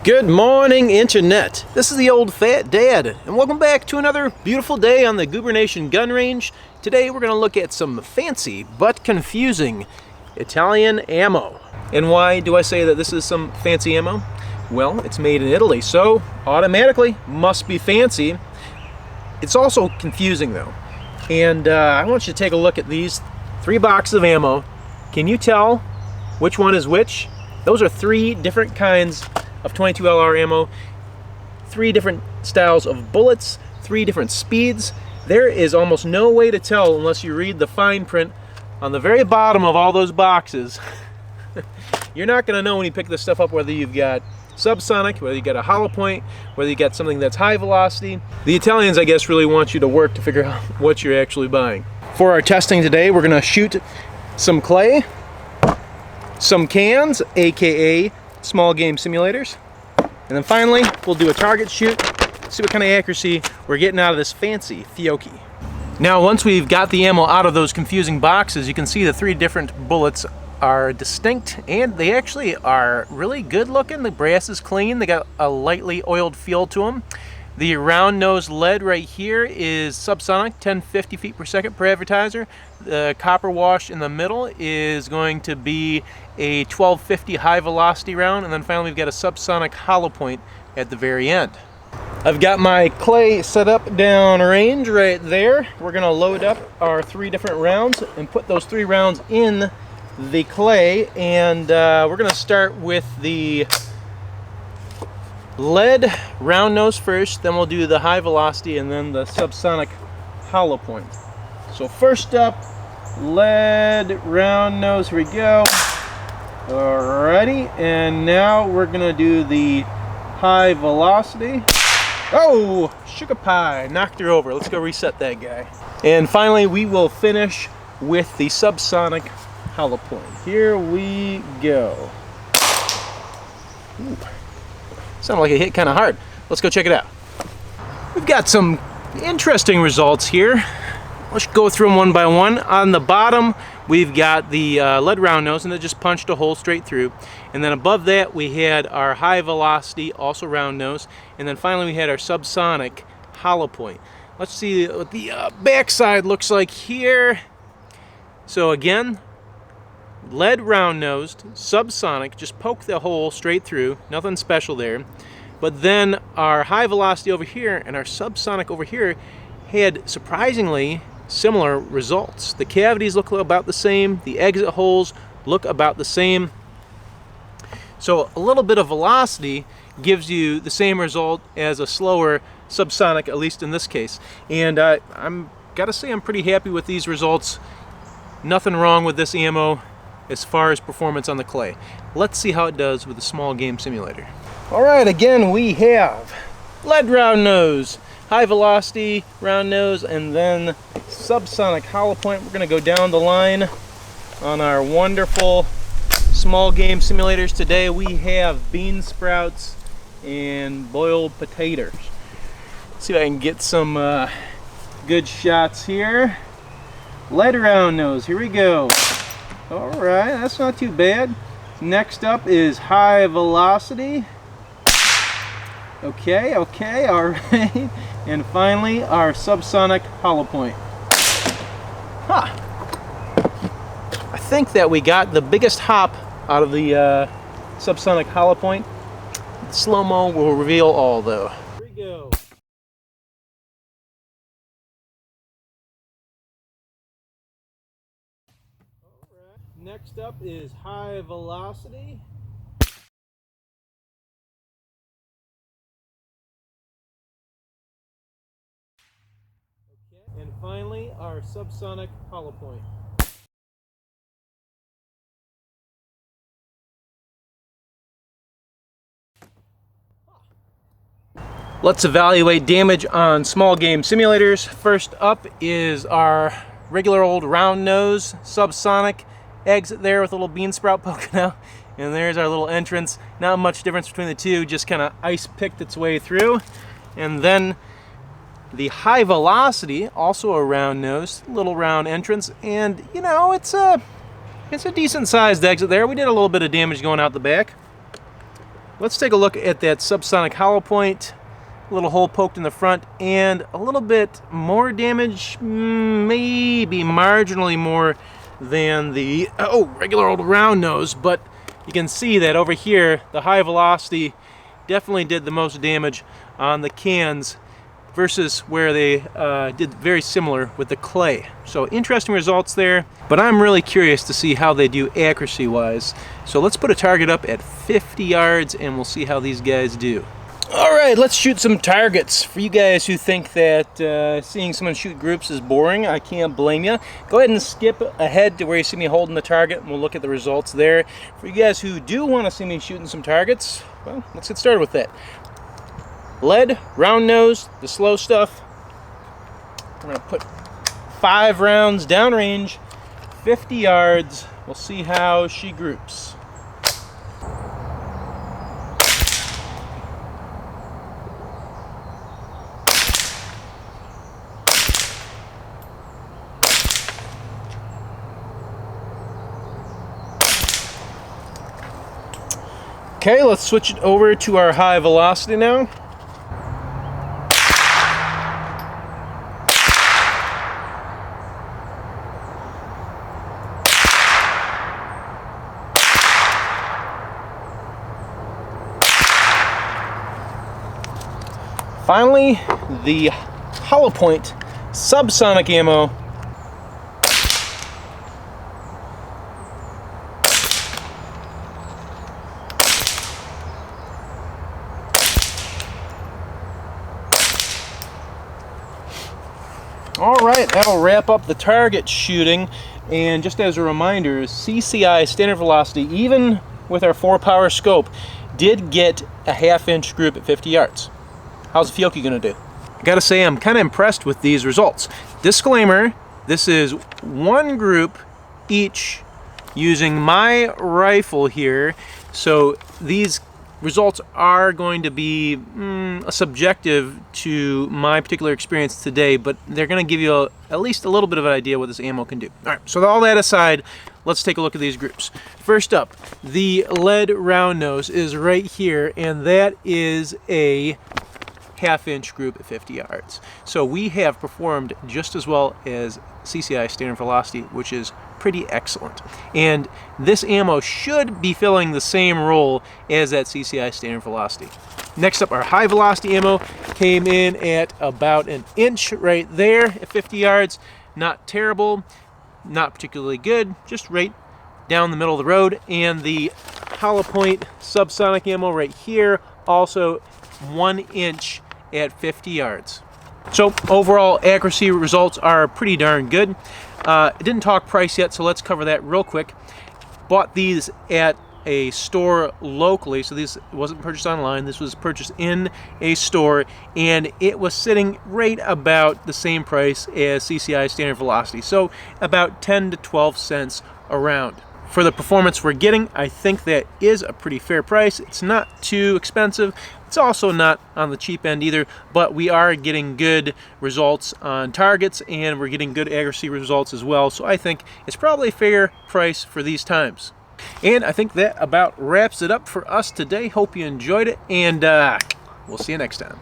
Good morning, Internet. This is the old fat dad, and welcome back to another beautiful day on the Goober Nation gun range. Today we're going to look at some fancy but confusing Italian ammo. And why do I say that this is some fancy ammo? Well, it's made in Italy, so automatically must be fancy. It's also confusing though. And I want you to take a look at these 3 boxes of ammo. Can you tell which one is which? Those are 3 different kinds of 22LR ammo, 3 different styles of bullets, 3 different speeds. There is almost no way to tell unless you read the fine print on the very bottom of all those boxes. You're not going to know when you pick this stuff up whether you've got subsonic, whether you got a hollow point, whether you got something that's high velocity. The Italians, I guess, really want you to work to figure out what you're actually buying. For our testing today, we're going to shoot some clay, some cans, aka small game simulators, and then finally we'll do a target shoot, see what kind of accuracy we're getting out of this fancy Fiocchi. Now once we've got the ammo out of those confusing boxes, you can see the 3 different bullets are distinct and they actually are really good looking. The brass is clean, they got a lightly oiled feel to them. The round nose lead right here is subsonic, 1050 feet per second per advertiser. The copper wash in the middle is going to be a 1250 high velocity round, and then finally we've got a subsonic hollow point at the very end. I've got my clay set up down range right there. We're gonna load up our 3 different rounds and put those 3 rounds in the clay, and we're gonna start with the lead round nose first, then we'll do the high velocity and then the subsonic hollow point. So first up, lead round nose, here we go. Alrighty, and now we're gonna do the high velocity. Oh, sugar pie, knocked her over. Let's go reset that guy. And finally we will finish with the subsonic hollow point. Here we go. Ooh. Sounded like it hit kind of hard. Let's go check it out. We've got some interesting results here. Let's go through them one by one. On the bottom, we've got the lead round nose, and it just punched a hole straight through. And then above that, we had our high velocity, also round nose. And then finally, we had our subsonic hollow point. Let's see what the back side looks like here. So again, lead round nosed, subsonic, just poke the hole straight through, nothing special there. But then our high velocity over here and our subsonic over here had surprisingly similar results. The cavities look about the same, the exit holes look about the same. So a little bit of velocity gives you the same result as a slower subsonic, at least in this case. And I'm gotta say I'm pretty happy with these results. Nothing wrong with this ammo as far as performance on the clay. Let's see how it does with the small game simulator. Alright, again we have lead round nose, high velocity round nose, and then subsonic hollow point. We're going to go down the line on our wonderful small game simulators. Today we have bean sprouts and boiled potatoes. Let's see if I can get some good shots here. Lead round nose, here we go. Alright, that's not too bad. Next up is high velocity. Okay, alright. And finally, our subsonic hollow point. Huh. I think that we got the biggest hop out of the subsonic hollow point. Slow-mo will reveal all, though. Here we go. Next up is high velocity. Okay. And finally, our subsonic hollow point. Let's evaluate damage on small game simulators. First up is our regular old round nose subsonic exit there with a little bean sprout poking out, and there's our little entrance. Not much difference between the two, just kind of ice picked its way through. And then the high velocity, also a round nose, little round entrance, and you know, it's a decent sized exit there. We did a little bit of damage going out the back. Let's take a look at that subsonic hollow point. A little hole poked in the front and a little bit more damage, maybe marginally more than the regular old round nose, but you can see that over here the high velocity definitely did the most damage on the cans versus where they did very similar with the clay. So interesting results there, but I'm really curious to see how they do accuracy wise. So let's put a target up at 50 yards and we'll see how these guys do. All right, let's shoot some targets. For you guys who think that seeing someone shoot groups is boring, I can't blame you. Go ahead and skip ahead to where you see me holding the target, and we'll look at the results there. For you guys who do want to see me shooting some targets, well, let's get started with that. Lead, round nose, the slow stuff. We're going to put 5 rounds downrange, 50 yards. We'll see how she groups. Okay, let's switch it over to our high velocity now. Finally, the hollow point subsonic ammo. All right, that'll wrap up the target shooting. And just as a reminder, CCI standard velocity, even with our 4-power scope, did get a 1/2 inch group at 50 yards. How's the Fiocchi gonna do? I gotta say, I'm kind of impressed with these results. Disclaimer, this is 1 group each using my rifle here. So these results are going to be subjective to my particular experience today, but they're going to give you at least a little bit of an idea what this ammo can do. All right, so all that aside, let's take a look at these groups. First up, the lead round nose is right here, and that is a 1/2 inch group at 50 yards. So we have performed just as well as CCI standard velocity, which is pretty excellent. And this ammo should be filling the same role as that CCI standard velocity. Next up, our high velocity ammo came in at about 1 inch right there at 50 yards. Not terrible, not particularly good, just right down the middle of the road. And the hollow point subsonic ammo right here, also 1 inch at 50 yards. So overall accuracy results are pretty darn good. I didn't talk price yet, so let's cover that real quick. Bought these at a store locally, so this wasn't purchased online. This was purchased in a store, and it was sitting right about the same price as CCI standard velocity, so about 10 to 12 cents around. For the performance we're getting, I think that is a pretty fair price. It's not too expensive. It's also not on the cheap end either, but we are getting good results on targets and we're getting good accuracy results as well. So I think it's probably a fair price for these times. And I think that about wraps it up for us today. Hope you enjoyed it, and we'll see you next time.